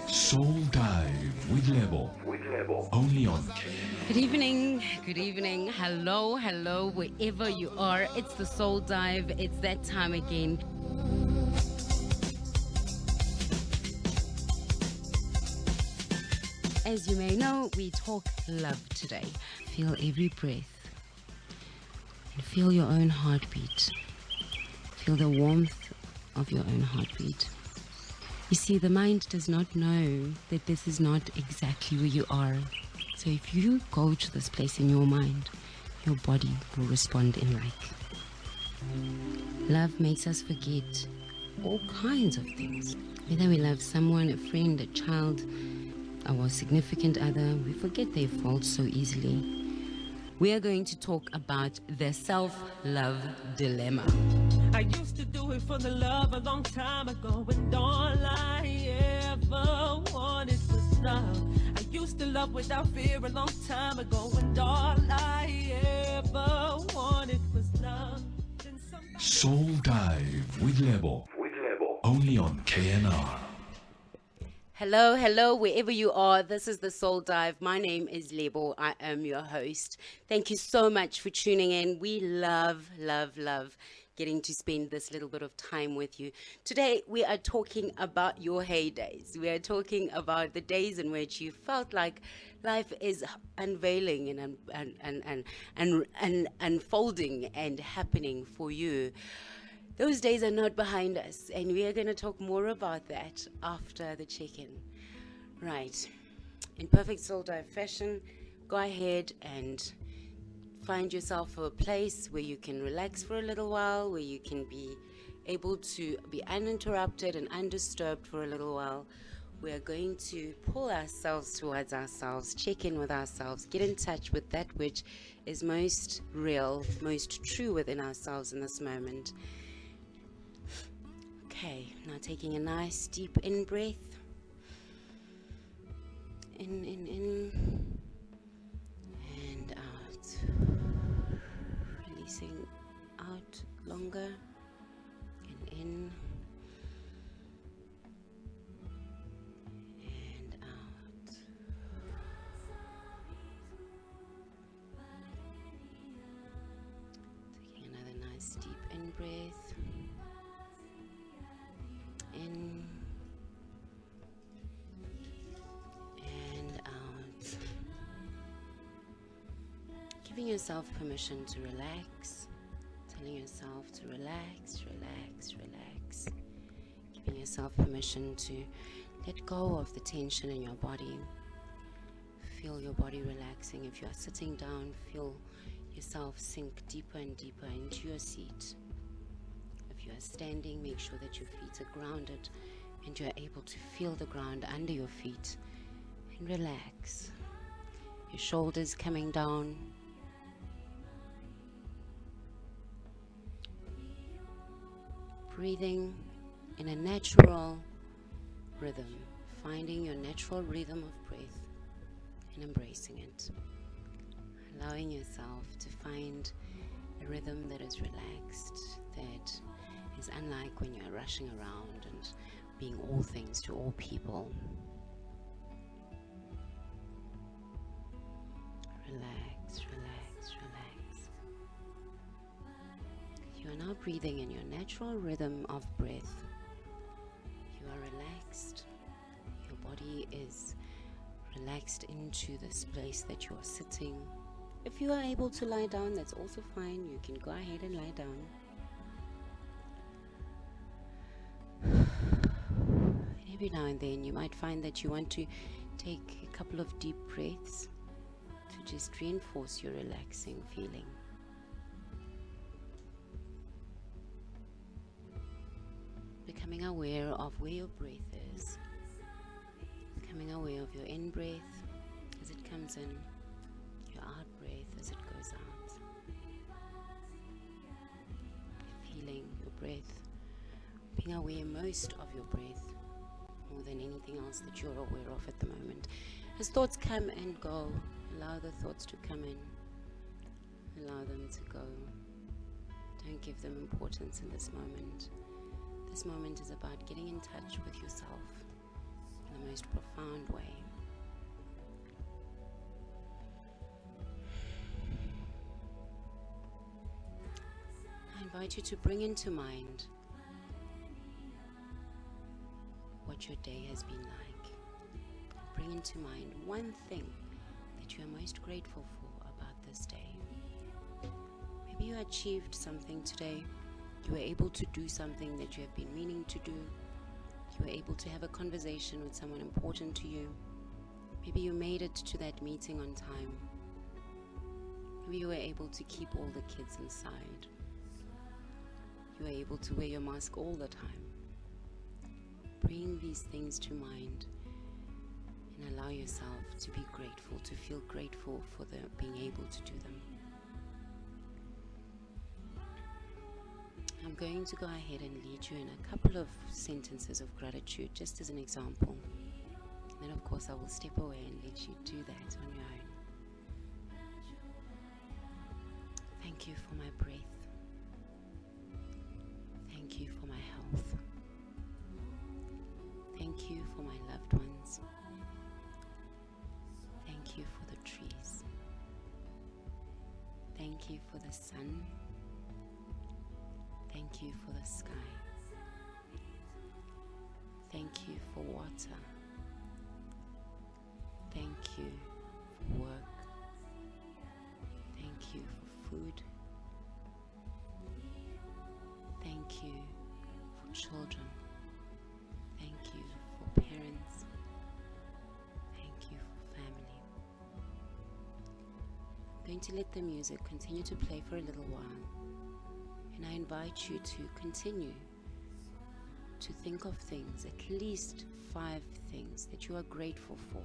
Soul Dive with Lebo. Only on K. Good evening, hello, wherever you are. It's the Soul Dive, it's that time again. As you may know, we talk love today. Feel every breath and feel your own heartbeat. Feel the warmth of your own heartbeat. You see, the mind does not know that this is not exactly where you are. So if you go to this place in your mind, your body will respond in like. Love makes us forget all kinds of things. Whether we love someone, a friend, a child, our significant other, we forget their faults so easily. We are going to talk about the self-love dilemma. I used to do it for the love a long time ago, and all I ever wanted was love. I used to love without fear a long time ago, and all I ever wanted was love. Soul Dive with Lebo. Only on KNR. Hello, wherever you are. This is the Soul Dive. My name is Lebo. I am your host. Thank you so much for tuning in. We love getting to spend this little bit of time with you. Today, we are talking about your heydays. We are talking about the days in which you felt like life is unveiling and unfolding and happening for you. Those days are not behind us, and we are going to talk more about that after the check-in. Right. In perfect Soul Dive fashion, go ahead and find yourself a place where you can relax for a little while, where you can be able to be uninterrupted and undisturbed for a little while. We are going to pull ourselves towards ourselves, check in with ourselves, get in touch with that which is most real, most true within ourselves in this moment. Okay, now taking a nice deep in breath. In. And out. Releasing out longer. And in. And out. Taking another nice deep in breath. In and out. Giving yourself permission to relax, telling yourself to relax. Giving yourself permission to let go of the tension in your body. Feel your body relaxing. If you are sitting down, feel yourself sink deeper and deeper into your seat. If you are standing, make sure that your feet are grounded and you are able to feel the ground under your feet, and relax. Your shoulders coming down. Breathing in a natural rhythm, finding your natural rhythm of breath and embracing it. Allowing yourself to find a rhythm that is relaxed, that is unlike when you're rushing around and being all things to all people. Relax. You are now breathing in your natural rhythm of breath. You are relaxed. Your body is relaxed into this place that you are sitting. If you are able to lie down, that's also fine. You can go ahead and lie down. Every now and then you might find that you want to take a couple of deep breaths to just reinforce your relaxing feeling. Becoming aware of where your breath is. Becoming aware of your in-breath as it comes in, your out-breath as it goes out. Feeling your breath. Being aware most of your breath, more than anything else that you're aware of at the moment. As thoughts come and go, allow the thoughts to come in, allow them to go. Don't give them importance in this moment. This moment is about getting in touch with yourself, in the most profound way. I invite you to bring into mind what your day has been like. Bring into mind one thing that you are most grateful for about this day. Maybe you achieved something today. You were able to do something that you have been meaning to do. You were able to have a conversation with someone important to you. Maybe you made it to that meeting on time. Maybe you were able to keep all the kids inside. You were able to wear your mask all the time. Bring these things to mind and allow yourself to be grateful, to feel grateful for being able to do them. I'm going to go ahead and lead you in a couple of sentences of gratitude, just as an example. And then, of course, I will step away and let you do that on your own. Thank you for my breath. Thank you for my health. Thank you for my loved ones. Thank you for the trees. Thank you for the sun. Thank you for the sky. Thank you for water. Thank you for work. Thank you for food. Thank you for children. Thank you for parents. Thank you for family. I'm going to let the music continue to play for a little while. And I invite you to continue to think of things, at least 5 things that you are grateful for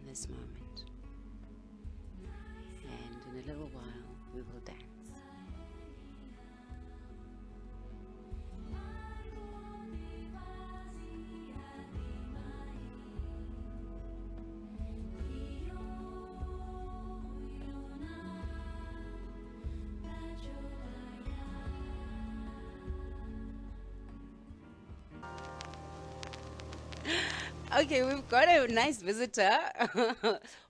in this moment. And in a little while, we will dance. Okay, we've got a nice visitor.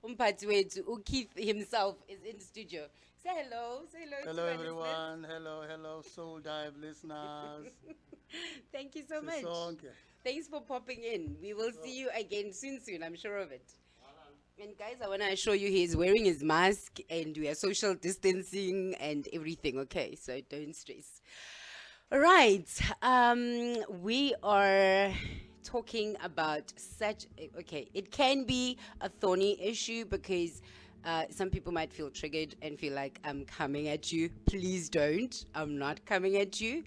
Umphathi wethu, Keith himself is in the studio. Say hello. Say hello. Hello, to my everyone. Hello, Soul Dive listeners. listeners. Thank you so much. Sisonke. Thanks for popping in. We will see you again soon. I'm sure of it. And guys, I want to assure you he's wearing his mask and we are social distancing and everything, okay? So don't stress. All right. We are talking about it can be a thorny issue because some people might feel triggered and feel like I'm coming at you. Please don't. I'm not coming at you.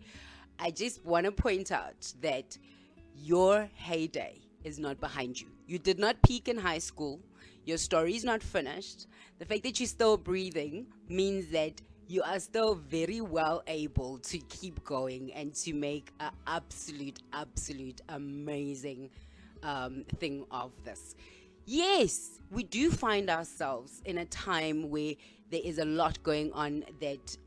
I just want to point out that your heyday is not behind you. You did not peak in high school. Your story is not finished. The fact that you're still breathing means that you are still very well able to keep going and to make an absolute amazing thing of this. Yes, we do find ourselves in a time where there is a lot going on that,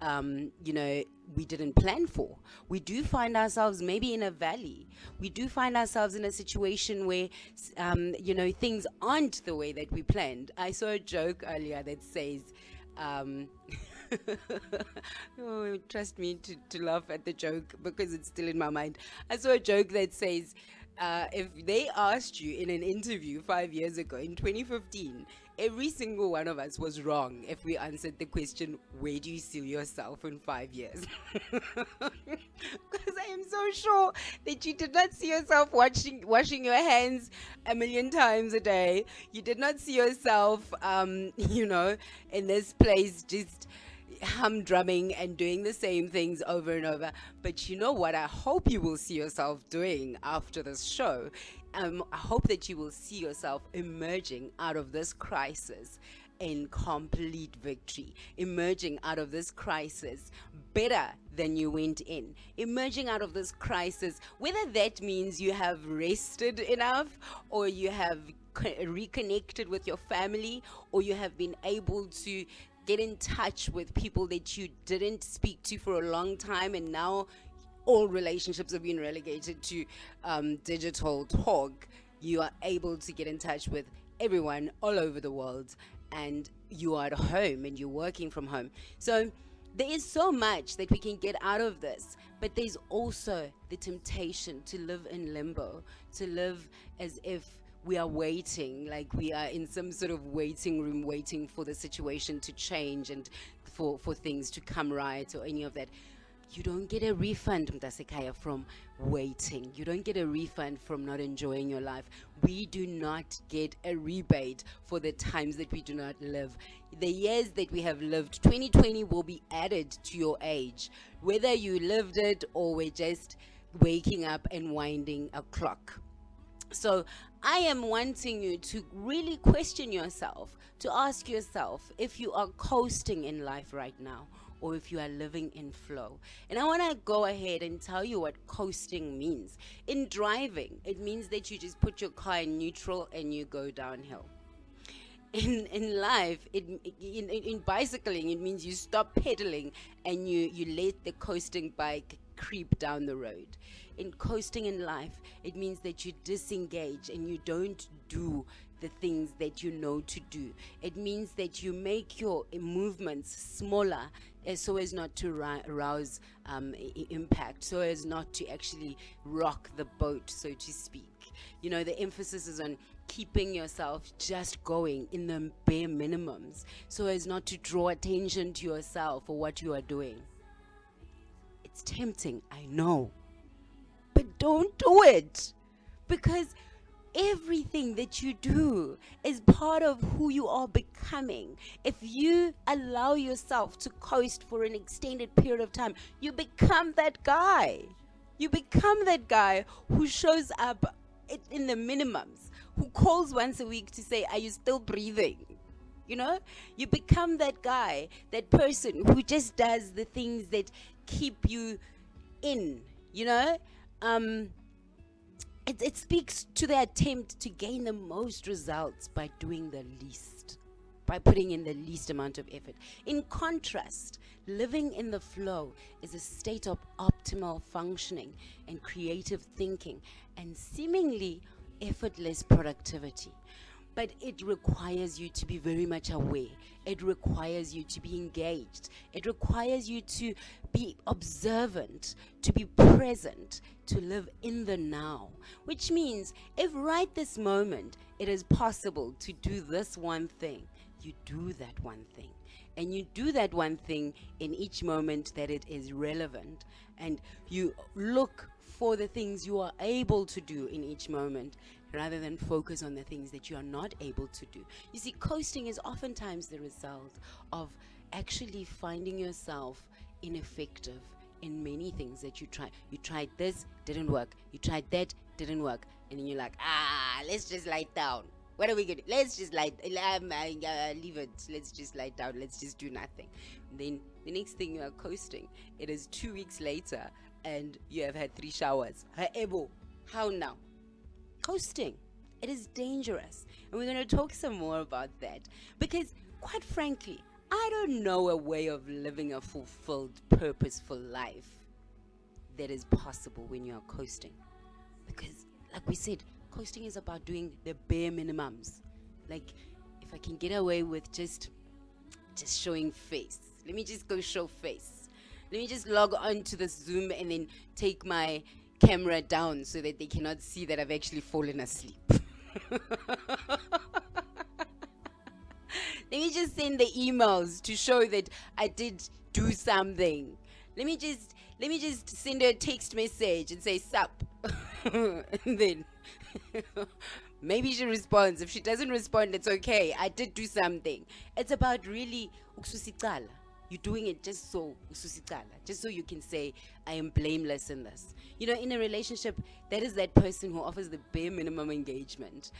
we didn't plan for. We do find ourselves maybe in a valley. We do find ourselves in a situation where, things aren't the way that we planned. I saw a joke earlier that says, oh, trust me to laugh at the joke because it's still in my mind. I saw a joke that says, if they asked you in an interview 5 years ago, in 2015, every single one of us was wrong if we answered the question, where do you see yourself in 5 years? Because I am so sure that you did not see yourself washing your hands 1,000,000 times a day. You did not see yourself, in this place just humdrumming and doing the same things over and over. But you know what I hope you will see yourself doing after this show? I hope that you will see yourself emerging out of this crisis in complete victory, emerging out of this crisis better than you went in, emerging out of this crisis, whether that means you have rested enough or you have reconnected with your family or you have been able to get in touch with people that you didn't speak to for a long time, and now all relationships have been relegated to digital talk. you are able to get in touch with everyone all over the world, and you are at home and you're working from home. So there is so much that we can get out of this, but there's also the temptation to live in limbo, to live as if we are waiting, like we are in some sort of waiting room, waiting for the situation to change and for things to come right or any of that. You don't get a refund, Mtasekaya, from waiting. You don't get a refund from not enjoying your life. We do not get a rebate for the times that we do not live. The years that we have lived, 2020 will be added to your age, whether you lived it or we're just waking up and winding a clock. So I am wanting you to really question yourself, to ask yourself if you are coasting in life right now, or if you are living in flow. And I want to go ahead and tell you what coasting means. In driving, it means that you just put your car in neutral and you go downhill. In life, in bicycling, it means you stop pedaling and you let the coasting bike creep down the road. In coasting in life, it means that you disengage and you don't do the things that you know to do. It means that you make your movements smaller so as not to arouse impact, so as not to actually rock the boat, so to speak. You know, the emphasis is on keeping yourself just going in the bare minimums, so as not to draw attention to yourself or what you are doing. It's tempting, I know, but don't do it, because everything that you do is part of who you are becoming. If you allow yourself to coast for an extended period of time, you become that guy. You become that guy who shows up in the minimums, who calls once a week to say, are you still breathing? You know, you become that guy, that person who just does the things that keep you in, you know. It speaks to the attempt to gain the most results by doing the least, by putting in the least amount of effort. In contrast, living in the flow is a state of optimal functioning and creative thinking and seemingly effortless productivity. But it requires you to be very much aware. It requires you to be engaged. It requires you to be observant, to be present, to live in the now. Which means if right this moment it is possible to do this one thing, you do that one thing. And you do that one thing in each moment that it is relevant. And you look for the things you are able to do in each moment, rather than focus on the things that you are not able to do. You see, coasting is oftentimes the result of actually finding yourself ineffective in many things that you try. You tried this, didn't work. You tried that, didn't work. And then you're like, let's just lie down. What are we gonna do? Let's just leave it. Let's just lie down. Let's just do nothing. And then the next thing you are coasting. It is 2 weeks later and you have had 3 showers. How now? Coasting. It is dangerous. And we're going to talk some more about that. Because, quite frankly, I don't know a way of living a fulfilled, purposeful life that is possible when you are coasting. Because, like we said, coasting is about doing the bare minimums. Like, if I can get away with just showing face, let me just go show face. Let me just log on to the Zoom and then take my camera down so that they cannot see that I've actually fallen asleep. Let me just send the emails to show that I did do something. Let me just send her a text message and say sup. And then maybe she responds. If she doesn't respond, it's okay. I did do something. It's about really ukususicala. You're doing it just so you can say, I am blameless in this. You know, in a relationship, that is that person who offers the bare minimum engagement.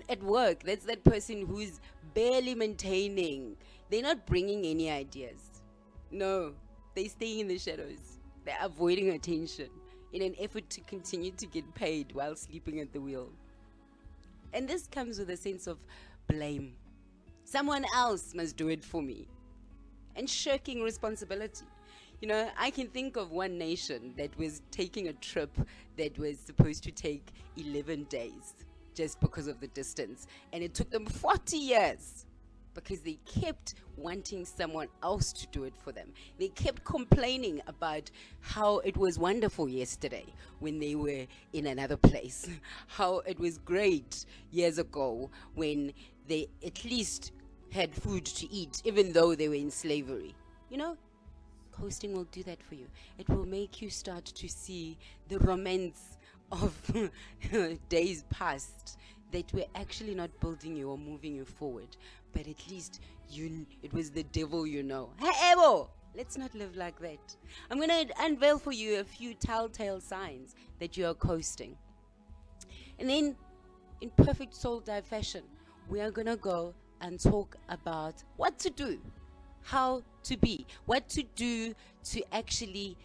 At work, that's that person who's barely maintaining. They're not bringing any ideas. No, they're staying in the shadows. They're avoiding attention in an effort to continue to get paid while sleeping at the wheel. And this comes with a sense of blame. Someone else must do it for me. And shirking responsibility. You know, I can think of one nation that was taking a trip that was supposed to take 11 days. just because of the distance. And it took them 40 years because they kept wanting someone else to do it for them. They kept complaining about how it was wonderful yesterday when they were in another place, how it was great years ago when they at least had food to eat, even though they were in slavery. You know, coasting will do that for you. It will make you start to see the romance of days past that were actually not building you or moving you forward, but at least it was the devil, you know. Hey, Evo, let's not live like that. I'm going to unveil for you a few telltale signs that you are coasting. And then, in perfect soul dive fashion, we are going to go and talk about what to do, how to be, what to do to actually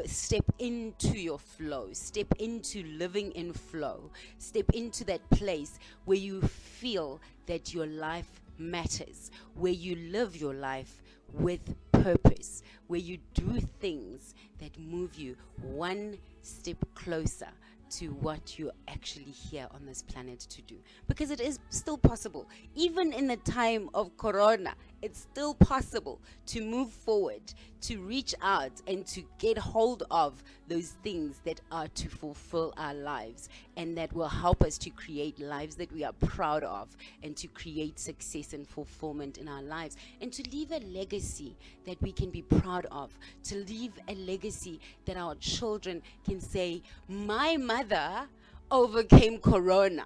step into your flow, step into living in flow, step into that place where you feel that your life matters, where you live your life with purpose, where you do things that move you one step closer to what you're actually here on this planet to do. Because it is still possible, even in the time of Corona, it's still possible to move forward, to reach out and to get hold of those things that are to fulfill our lives and that will help us to create lives that we are proud of and to create success and fulfillment in our lives and to leave a legacy that we can be proud of, to leave a legacy that our children can say, my mother overcame Corona.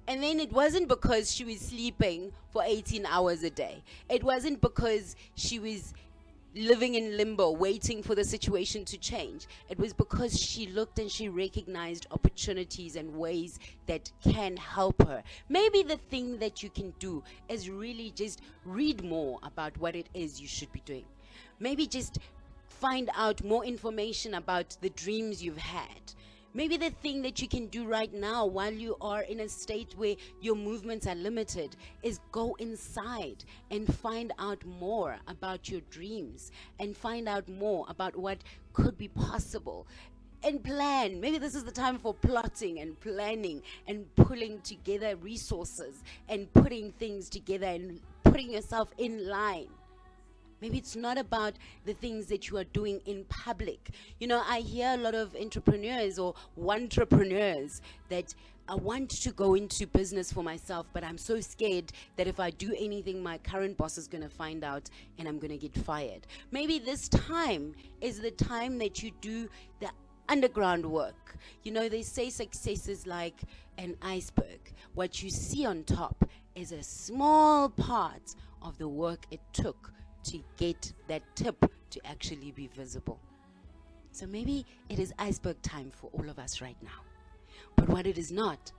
And then it wasn't because she was sleeping for 18 hours a day. It wasn't because she was living in limbo, waiting for the situation to change. It was because she looked and she recognized opportunities and ways that can help her. Maybe the thing that you can do is really just read more about what it is you should be doing. Maybe just find out more information about the dreams you've had. Maybe the thing that you can do right now while you are in a state where your movements are limited is go inside and find out more about your dreams and find out more about what could be possible and plan. Maybe this is the time for plotting and planning and pulling together resources and putting things together and putting yourself in line. Maybe it's not about the things that you are doing in public. You know, I hear a lot of entrepreneurs or entrepreneurs that I want to go into business for myself, but I'm so scared that if I do anything, my current boss is going to find out and I'm going to get fired. Maybe this time is the time that you do the underground work. You know, they say success is like an iceberg. What you see on top is a small part of the work it took to get that tip to actually be visible. So maybe it is iceberg time for all of us right now. But what it is not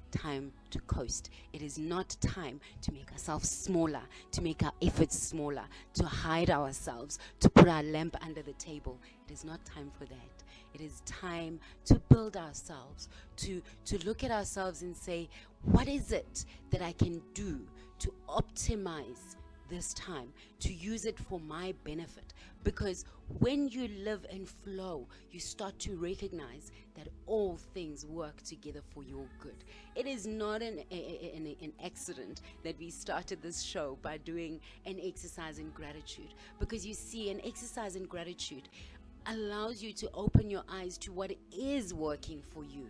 time to coast. It is not time to make ourselves smaller, to make our efforts smaller, to hide ourselves, to put our lamp under the table. It is not time for that. It is time to build ourselves, to look at ourselves and say, what is it that I can do to optimize this time, to use it for my benefit? Because when you live in flow, you start to recognize that all things work together for your good. It is not an accident that we started this show by doing an exercise in gratitude, because you see, an exercise in gratitude allows you to open your eyes to what is working for you.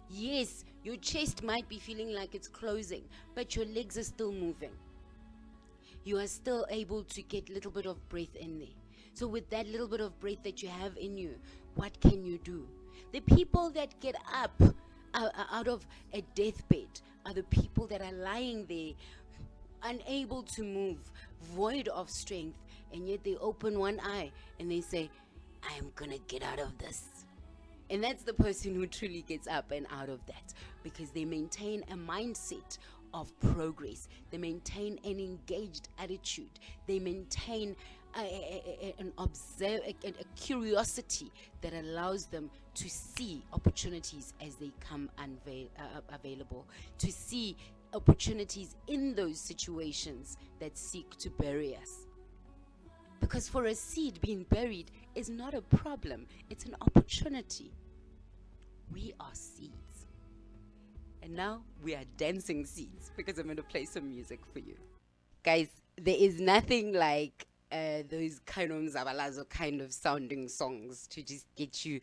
Yes, your chest might be feeling like it's closing, but your legs are still moving. You are still able to get a little bit of breath in there. So with that little bit of breath that you have in you, what can you do? The people that get up out of a deathbed are the people that are lying there, unable to move, void of strength, and yet they open one eye and they say, I am gonna get out of this. And that's the person who truly gets up and out of that, because they maintain a mindset of progress. They maintain an engaged attitude. They maintain a curiosity that allows them to see opportunities as they come available, to see opportunities in those situations that seek to bury us. Because for a seed, being buried is not a problem, it's an opportunity. We are seeds. And now we are dancing seats because I'm going to play some music for you. Guys, there is nothing like those kind of Zabalazo kind of sounding songs to just get you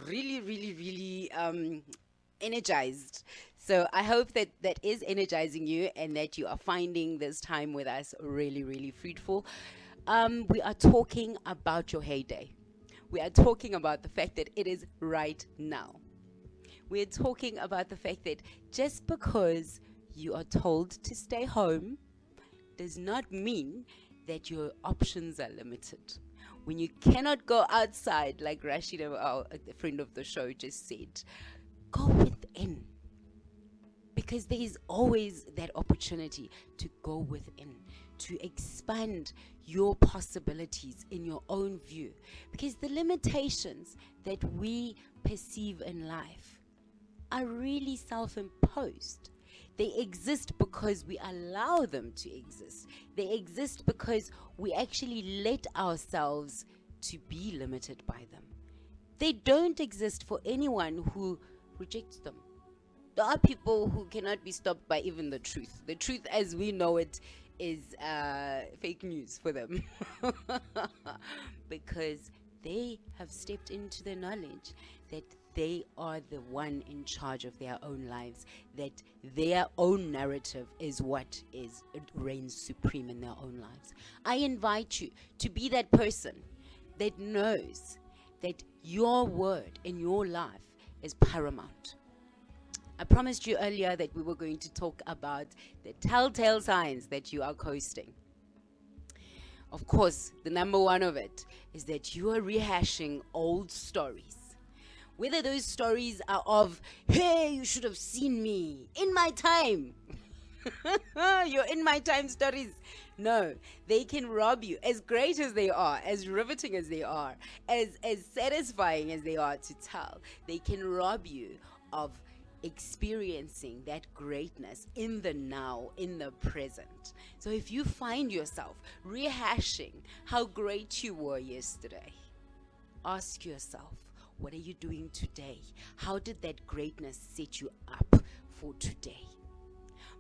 really, really, really energized. So I hope that that is energizing you and that you are finding this time with us really, really fruitful. We are talking about your heyday. We are talking about the fact that it is right now. We're talking about the fact that just because you are told to stay home does not mean that your options are limited. When you cannot go outside, like Rashida, our friend of the show, just said, go within. Because there is always that opportunity to go within, to expand your possibilities in your own view. Because the limitations that we perceive in life are really self-imposed. They exist because we allow them to exist. They exist because we actually let ourselves to be limited by them. They don't exist for anyone who rejects them. There are people who cannot be stopped by even the truth. The truth as we know it is fake news for them. Because they have stepped into the knowledge that they are the one in charge of their own lives, that their own narrative is what reigns supreme in their own lives. I invite you to be that person that knows that your word in your life is paramount. I promised you earlier that we were going to talk about the telltale signs that you are coasting. Of course, the number one of it is that you are rehashing old stories. Whether those stories are of, hey, you should have seen me in my time. Your in my time stories. No, they can rob you, as great as they are, as riveting as they are, as satisfying as they are to tell. They can rob you of experiencing that greatness in the now, in the present. So if you find yourself rehashing how great you were yesterday, ask yourself, what are you doing today? How did that greatness set you up for today?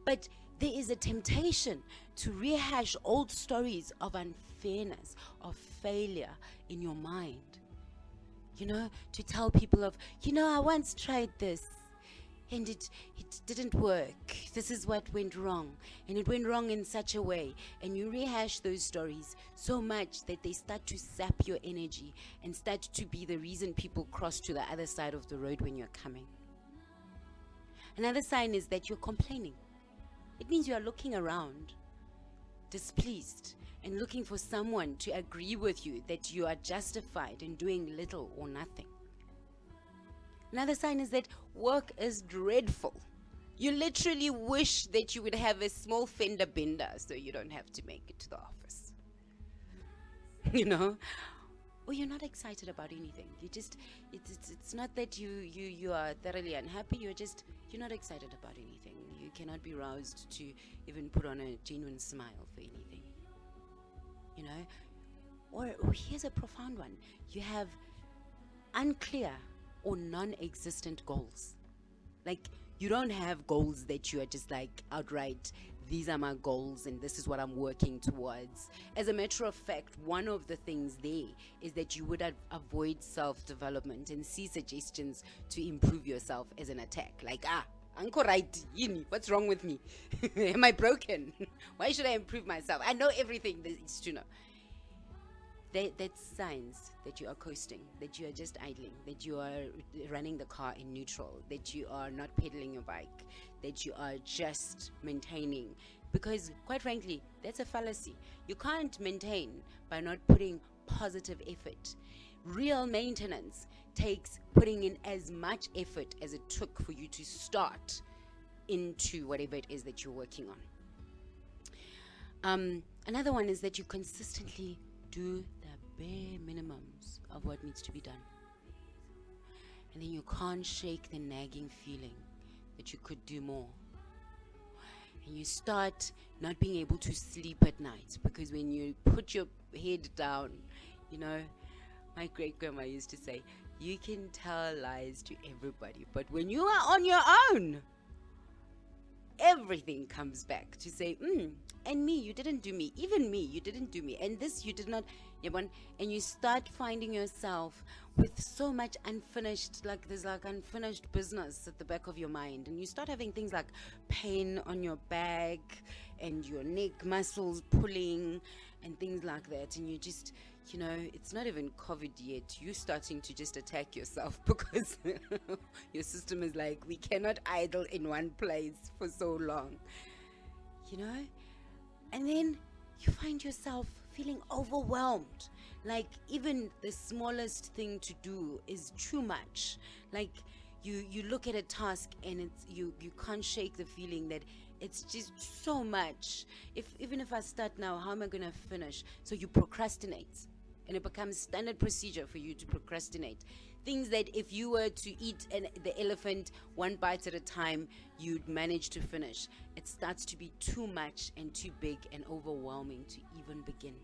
But there is a temptation to rehash old stories of unfairness, of failure in your mind. You know, to tell people of, I once tried this and it didn't work. This is what went wrong. And it went wrong in such a way. And you rehash those stories so much that they start to sap your energy and start to be the reason people cross to the other side of the road when you're coming. Another sign is that you're complaining. It means you are looking around, displeased, and looking for someone to agree with you that you are justified in doing little or nothing. Another sign is that work is dreadful. You literally wish that you would have a small fender bender so you don't have to make it to the office. Or you're not excited about anything. You just, it's not that you are thoroughly unhappy. You're not excited about anything. You cannot be roused to even put on a genuine smile for anything. Or here's a profound one. You have unclear or non-existent goals. Like, you don't have goals that you are just like outright, these are my goals and this is what I'm working towards. As a matter of fact, one of the things there is that you would avoid self-development and see suggestions to improve yourself as an attack. Like, Uncle right, what's wrong with me? Am I broken? Why should I improve myself? I know everything there is to know. That's signs that you are coasting, that you are just idling, that you are running the car in neutral, that you are not pedaling your bike, that you are just maintaining. Because quite frankly, that's a fallacy. You can't maintain by not putting positive effort. Real maintenance takes putting in as much effort as it took for you to start into whatever it is that you're working on. Another one is that you consistently do the bare minimums of what needs to be done. And then you can't shake the nagging feeling that you could do more. And you start not being able to sleep at night because when you put your head down, my great grandma used to say, you can tell lies to everybody. But when you are on your own, everything comes back to say, and me, you didn't do me. Even me, you didn't do me. And this, you did not. And you start finding yourself with so much unfinished, like there's like unfinished business at the back of your mind. And you start having things like pain on your back and your neck muscles pulling and things like that. And you just, it's not even COVID yet. You're starting to just attack yourself because your system is like, we cannot idle in one place for so long, and then you find yourself feeling overwhelmed, like even the smallest thing to do is too much. Like you look at a task and it's you can't shake the feeling that it's just so much. Even if I start now, how am I going to finish? So you procrastinate, and it becomes standard procedure for you to procrastinate things that if you were to eat the elephant one bite at a time, you'd manage to finish. It starts to be too much and too big and overwhelming to even begin.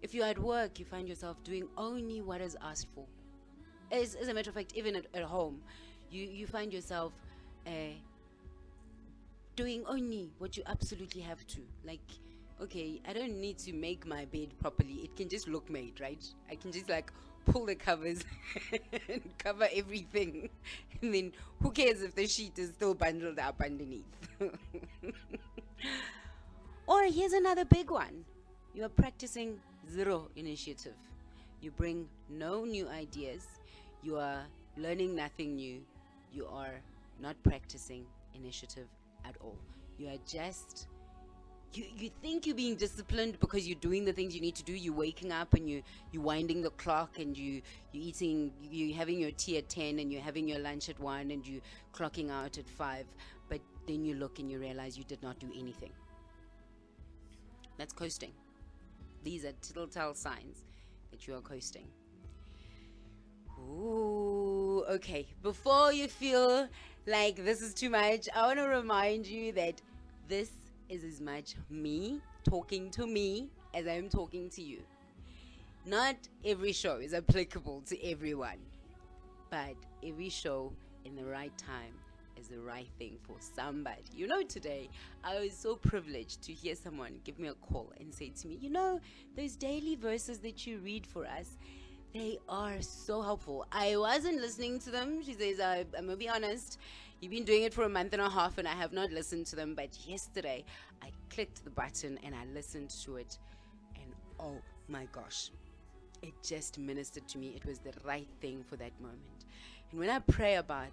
If you're at work, you find yourself doing only what is asked for. As a matter of fact, even at home, you find yourself doing only what you absolutely have to. Like, okay, I don't need to make my bed properly. It can just look made, right? I can just like pull the covers and cover everything. And then who cares if the sheet is still bundled up underneath? Or here's another big one. You are practicing zero initiative. You bring no new ideas. You are learning nothing new. You are not practicing initiative at all. You are just... You think you're being disciplined because you're doing the things you need to do. You're waking up and you're winding the clock, and you're having your tea at 10 and you're having your lunch at 1 and you're clocking out at 5. But then you look and you realize you did not do anything. That's coasting. These are telltale signs that you are coasting. Ooh, okay. Before you feel like this is too much, I want to remind you that this is as much me talking to me as I'm talking to you. Not every show is applicable to everyone, but every show in the right time is the right thing for somebody. Today I was so privileged to hear someone give me a call and say to me, those daily verses that you read for us, they are so helpful. I wasn't listening to them. She says, I'm gonna be honest, you've been doing it for a month and a half and I have not listened to them, but yesterday I clicked the button and I listened to it, and oh my gosh, it just ministered to me. It was the right thing for that moment. And when I pray about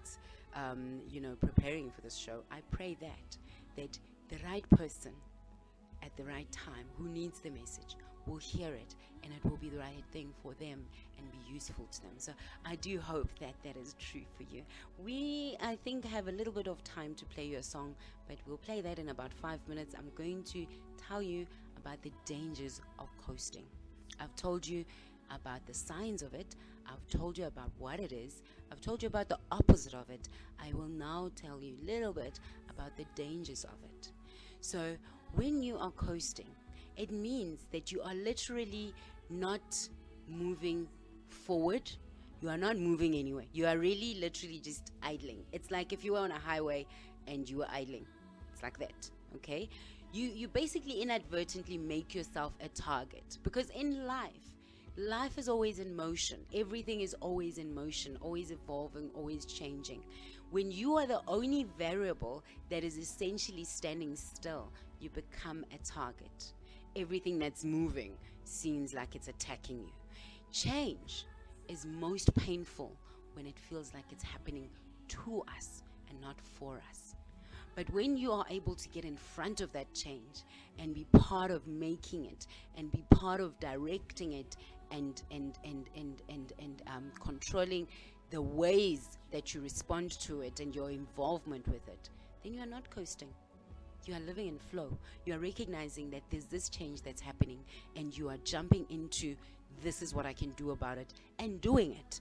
preparing for this show, I pray that the right person at the right time who needs the message will hear it, and it will be the right thing for them and be useful to them. So I do hope that that is true for you. We, I think, have a little bit of time to play you a song, but we'll play that in about 5 minutes. I'm going to tell you about the dangers of coasting. I've told you about the signs of it. I've told you about what it is. I've told you about the opposite of it. I will now tell you a little bit about the dangers of it. So when you are coasting, it means that you are literally not moving forward. You are not moving anywhere. You are really literally just idling. It's like if you were on a highway and you were idling. It's like that, okay? You basically inadvertently make yourself a target, because in life is always in motion. Everything is always in motion, always evolving, always changing. When you are the only variable that is essentially standing still, you become a target. Everything that's moving seems like it's attacking you. Change is most painful when it feels like it's happening to us and not for us. But when you are able to get in front of that change and be part of making it and be part of directing it and controlling the ways that you respond to it and your involvement with it, then you are not coasting. You are living in flow. You are recognizing that there's this change that's happening, and you are jumping into, this is what I can do about it, and doing it.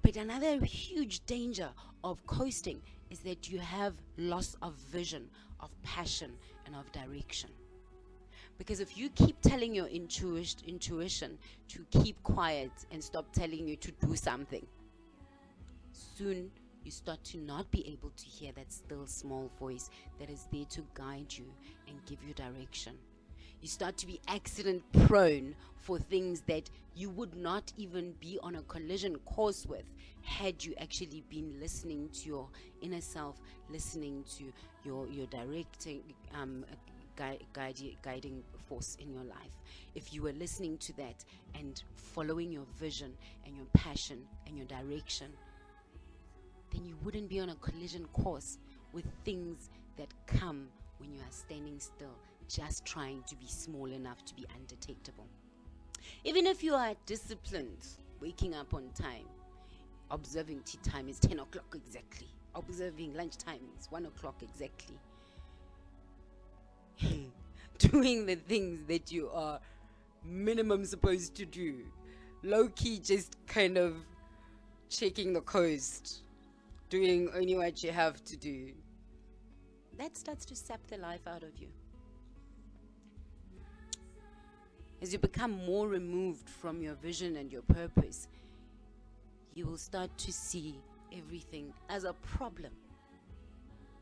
But another huge danger of coasting is that you have loss of vision, of passion, and of direction. Because if you keep telling your intuition to keep quiet and stop telling you to do something, soon you start to not be able to hear that still small voice that is there to guide you and give you direction. You start to be accident prone for things that you would not even be on a collision course with had you actually been listening to your inner self, listening to your directing guiding force in your life. If you were listening to that and following your vision and your passion and your direction, then you wouldn't be on a collision course with things that come when you are standing still, just trying to be small enough to be undetectable. Even if you are disciplined, waking up on time, observing tea time is 10 o'clock exactly, observing lunch time is 1 o'clock exactly, doing the things that you are minimum supposed to do, low-key just kind of checking the coast, doing only what you have to do, that starts to sap the life out of you. As you become more removed from your vision and your purpose, you will start to see everything as a problem.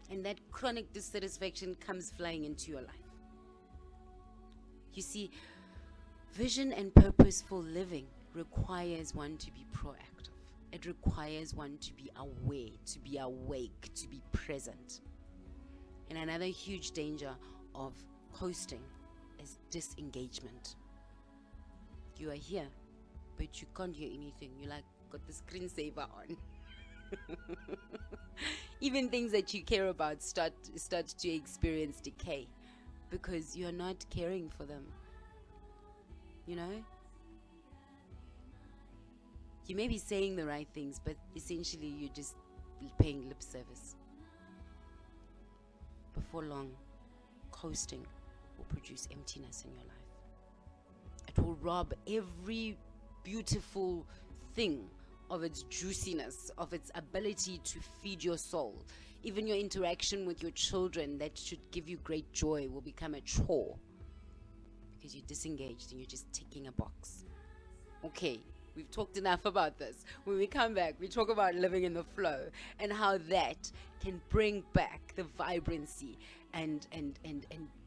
And that chronic dissatisfaction comes flying into your life. You see, vision and purposeful living requires one to be proactive. It requires one to be aware, to be awake, to be present. And another huge danger of coasting is disengagement. You are here, but you can't hear anything. You got the screensaver on. Even things that you care about start to experience decay because you're not caring for them. You know? You may be saying the right things, but essentially you're just paying lip service. Before long, coasting will produce emptiness in your life. It will rob every beautiful thing of its juiciness, of its ability to feed your soul. Even your interaction with your children that should give you great joy will become a chore because you're disengaged and you're just ticking a box. Okay, we've talked enough about this. When we come back, we talk about living in the flow and how that can bring back the vibrancy and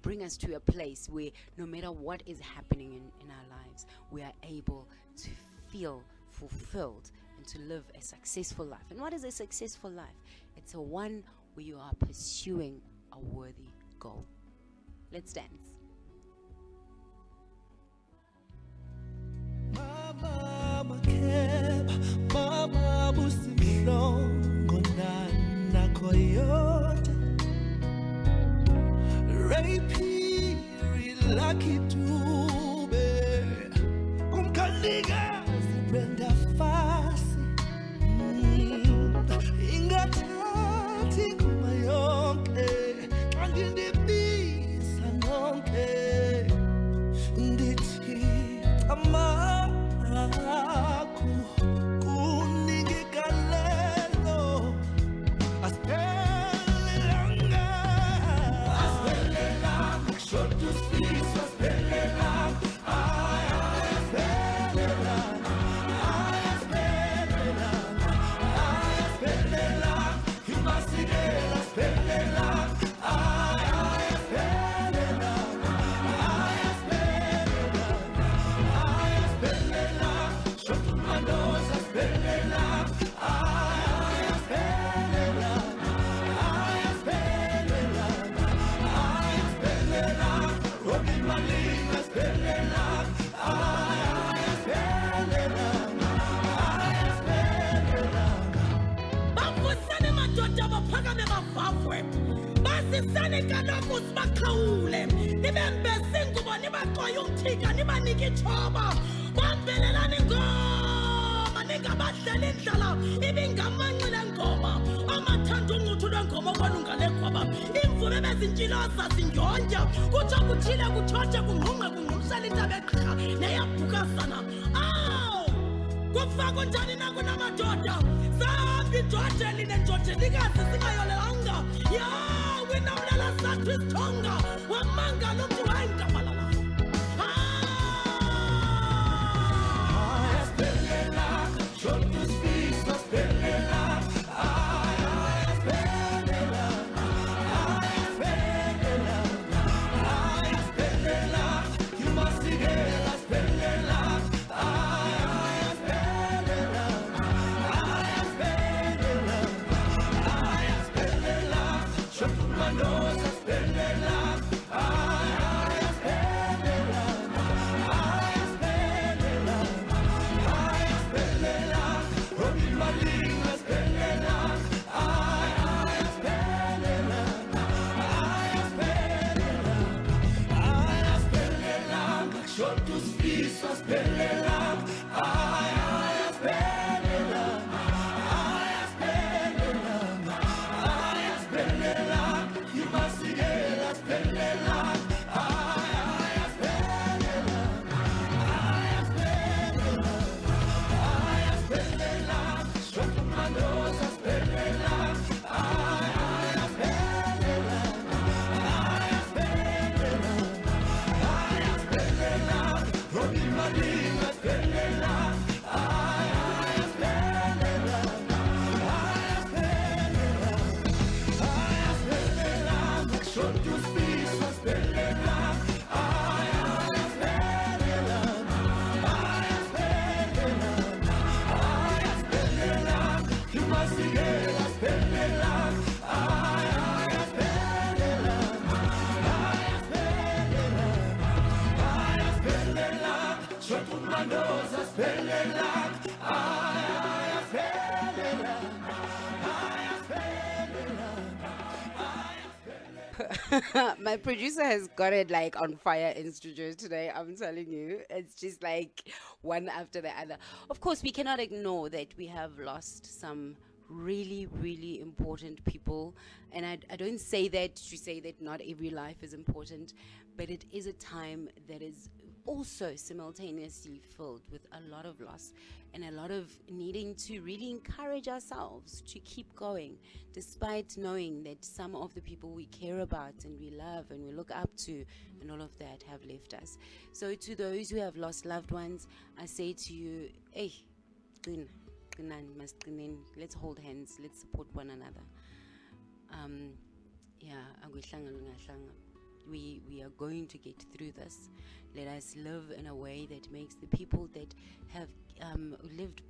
bring us to a place where no matter what is happening in our lives, we are able to feel fulfilled and to live a successful life. And what is a successful life? It's a one where you are pursuing a worthy goal. Let's dance. Mama Keb, Mama Busimlongo na Coyote, Ray Piri Lucky Tube, Kumkaliga, Brenda Fasi, Ingatati Kumayonke, Kandindi Bisa Nonke, Nditi Ama. Basisane kaloku sibakhawule nibembese ingubo nibaqoya umthika nibanike ithoba bambelelana ingoma ningabahleli indlala ibingamanqile ngoma amathanda ungcuthu lwengoma okwalungale khwaba imvume bezintshiloza zinjonja kutsho kuthile kuthothe kungqungqe kungqumsela intaba eqha neyabhukazana awu kufaka njani nakunamadoda sambi indoda linendoda likazi singayolelanga ya winawulela sathi isithonga wamangala umntu wayingabalala My producer has got it like on fire in studio today. I'm telling you, it's just like one after the other. Of course, we cannot ignore that we have lost some really, really important people. And I don't say that to say that not every life is important, but it is a time that is also simultaneously filled with a lot of loss and a lot of needing to really encourage ourselves to keep going, despite knowing that some of the people we care about and we love and we look up to and all of that have left us. So to those who have lost loved ones, I say to you, hey, let's hold hands, let's support one another. We are going to get through this. Let us live in a way that makes the people that have lived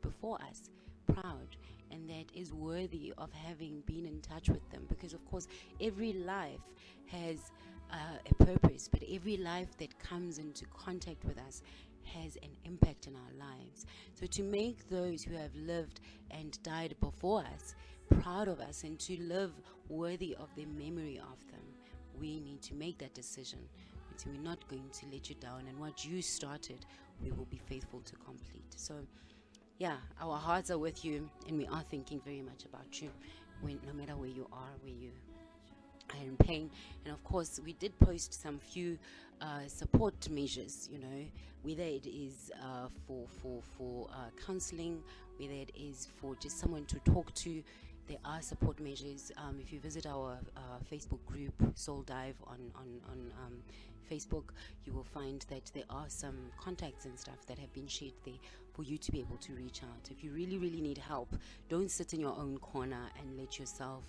before us proud, and that is worthy of having been in touch with them. Because of course every life has a purpose, but every life that comes into contact with us has an impact in our lives. So to make those who have lived and died before us proud of us and to live worthy of the memory of them, we need to make that decision. So we're not going to let you down, and what you started, we will be faithful to complete. So yeah, our hearts are with you, and we are thinking very much about you, no matter where you are, where you are in pain. And of course, we did post some few support measures, whether it is for counseling, whether it is for just someone to talk to. There are support measures. If you visit our Facebook group, Soul Dive on Facebook, you will find that there are some contacts and stuff that have been shared there for you to be able to reach out. If you really, really need help, don't sit in your own corner and let yourself,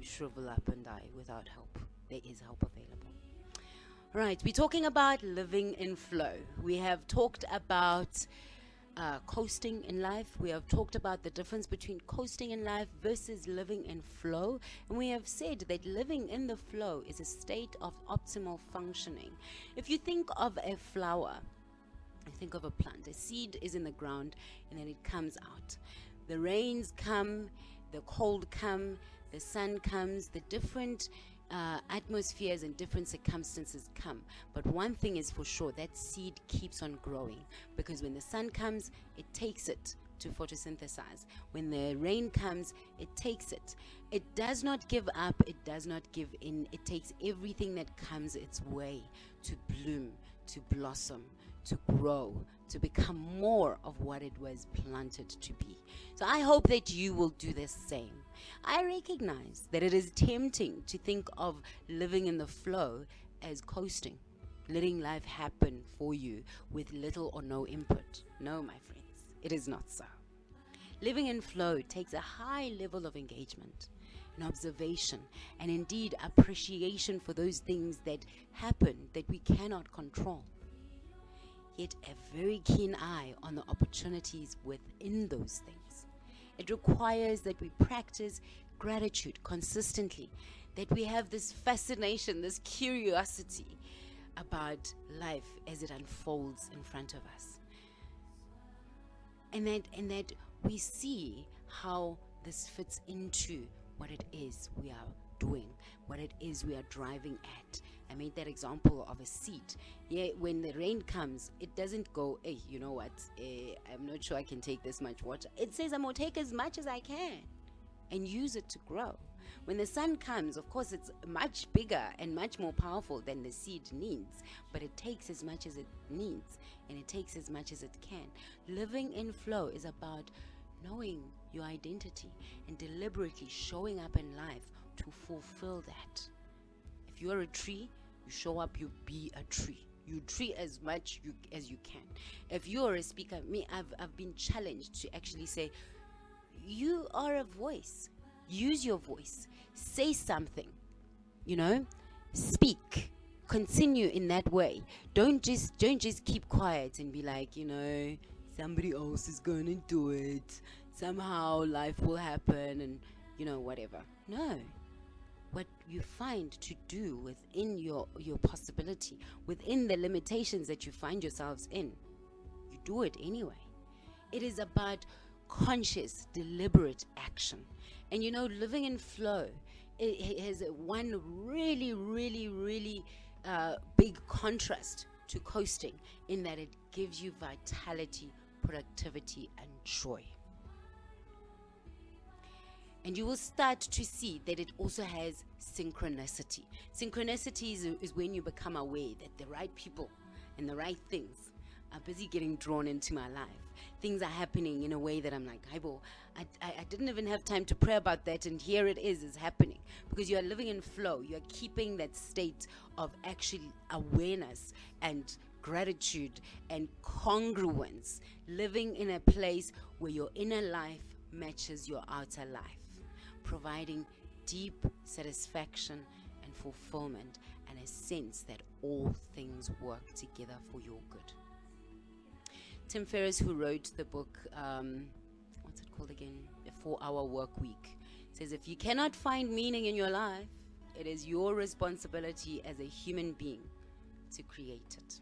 shrivel up and die without help. There is help available. Right, we're talking about living in flow. We have talked about coasting in life. We have talked about the difference between coasting in life versus living in flow, and we have said that living in the flow is a state of optimal functioning. If you think of a flower, think of a plant. A seed is in the ground and then it comes out. The rains come, the cold come, the sun comes, the different atmospheres and different circumstances come, but one thing is for sure, that seed keeps on growing, because when the sun comes, it takes it to photosynthesize. When the rain comes, it takes it. It does not give up, it does not give in. It takes everything that comes its way to bloom, to blossom, to grow, to become more of what it was planted to be. So I hope that you will do the same. I recognize that it is tempting to think of living in the flow as coasting, letting life happen for you with little or no input. No, my friends, it is not so. Living in flow takes a high level of engagement, an observation, and indeed appreciation for those things that happen that we cannot control. Yet a very keen eye on the opportunities within those things. It requires that we practice gratitude consistently, that we have this fascination, this curiosity about life as it unfolds in front of us. And that we see how this fits into what it is we are doing, what it is we are driving at. I made that example of a seed. Yeah, when the rain comes, it doesn't go, hey, you know what, I'm not sure I can take this much water. It says I'm going to take as much as I can and use it to grow. When the sun comes, of course, it's much bigger and much more powerful than the seed needs, but it takes as much as it needs, and it takes as much as it can. Living in flow is about knowing your identity and deliberately showing up in life to fulfill that. If you are a tree, you show up, you be a tree. You tree as much as you can. If you are a speaker, I've been challenged to actually say, you are a voice. Use your voice. Say something. Speak. Continue in that way. Don't just keep quiet and be like, somebody else is going to do it. Somehow life will happen and, whatever. No. What you find to do within your possibility, within the limitations that you find yourselves in, you do it anyway. It is about conscious, deliberate action. And living in flow, it has one really, really, really big contrast to coasting, in that it gives you vitality, productivity, and joy. And you will start to see that it also has synchronicity. Synchronicity is when you become aware that the right people and the right things are busy getting drawn into my life. Things are happening in a way that I'm like, I didn't even have time to pray about that, and here it is happening. Because you are living in flow. You are keeping that state of actually awareness and gratitude and congruence. Living in a place where your inner life matches your outer life, providing deep satisfaction and fulfillment, and a sense that all things work together for your good. Tim Ferriss, who wrote the book, what's it called again? A 4-Hour Work Week, says if you cannot find meaning in your life, it is your responsibility as a human being to create it.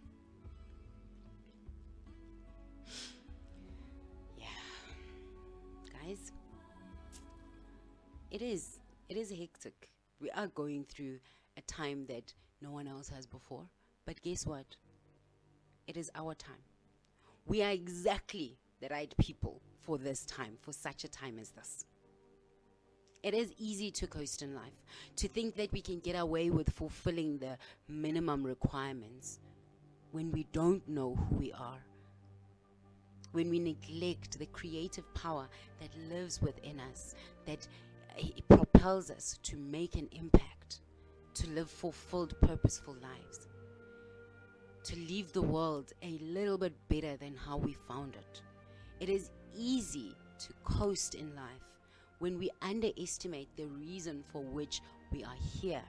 Yeah. Guys, it is hectic. We are going through a time that no one else has before. But guess what? It is our time. We are exactly the right people for this time, for such a time as this. It is easy to coast in life, to think that we can get away with fulfilling the minimum requirements when we don't know who we are, when we neglect the creative power that lives within us, that it propels us to make an impact, to live fulfilled, purposeful lives, to leave the world a little bit better than how we found it. It is easy to coast in life when we underestimate the reason for which we are here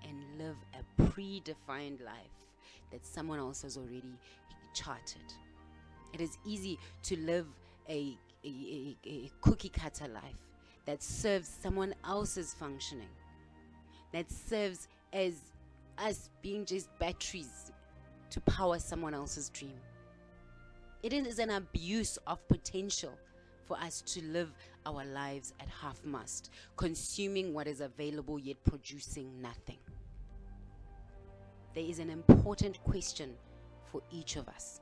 and live a predefined life that someone else has already charted. It is easy to live a cookie cutter life that serves someone else's functioning, that serves as us being just batteries to power someone else's dream. It is an abuse of potential for us to live our lives at half-mast, consuming what is available yet producing nothing. There is an important question for each of us.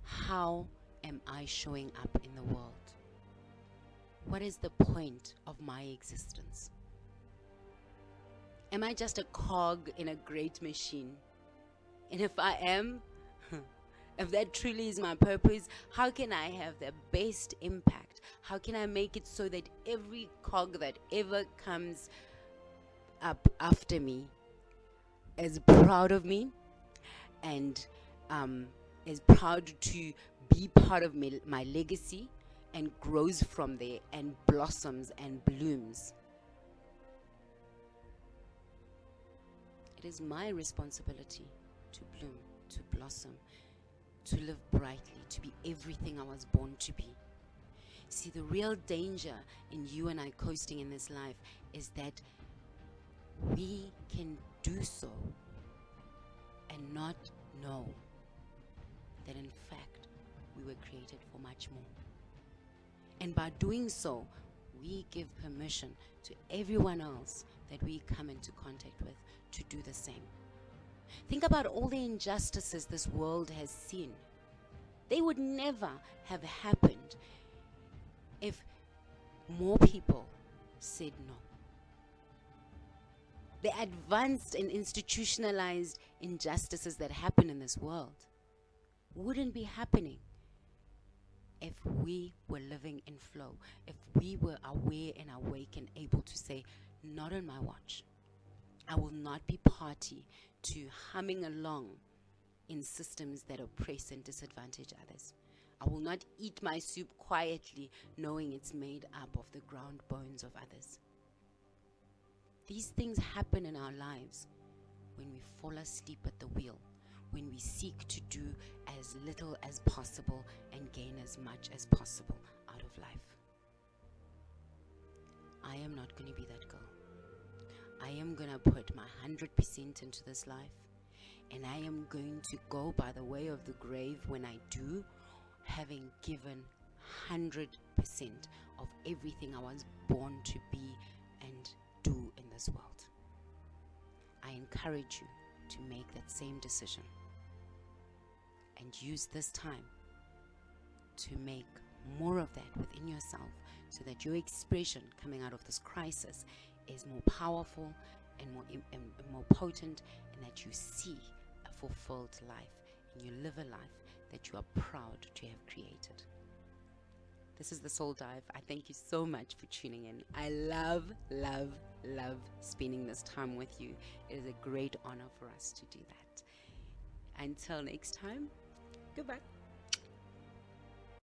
How am I showing up in the world? What is the point of my existence? Am I just a cog in a great machine? And if I am, if that truly is my purpose, how can I have the best impact? How can I make it so that every cog that ever comes up after me is proud of me and is proud to be part of my legacy, and grows from there and blossoms and blooms? It is my responsibility to bloom, to blossom, to live brightly, to be everything I was born to be. See, the real danger in you and I coasting in this life is that we can do so and not know that in fact we were created for much more. And by doing so, we give permission to everyone else that we come into contact with to do the same. Think about all the injustices this world has seen. They would never have happened if more people said no. The advanced and institutionalized injustices that happen in this world wouldn't be happening if we were living in flow, if we were aware and awake and able to say, not on my watch. I will not be party to humming along in systems that oppress and disadvantage others. I will not eat my soup quietly, knowing it's made up of the ground bones of others. These things happen in our lives when we fall asleep at the wheel, when we seek to do as little as possible and gain as much as possible out of life. I am not going to be that girl. I am going to put my 100% into this life, and I am going to go by the way of the grave when I do, having given 100% of everything I was born to be and do in this world. I encourage you to make that same decision and use this time to make more of that within yourself, so that your expression coming out of this crisis is more powerful and more potent, and that you see a fulfilled life and you live a life that you are proud to have created. This is the Soul Dive. I thank you so much for tuning in. I love spending this time with you. It is a great honor for us to do that. Until next time, goodbye.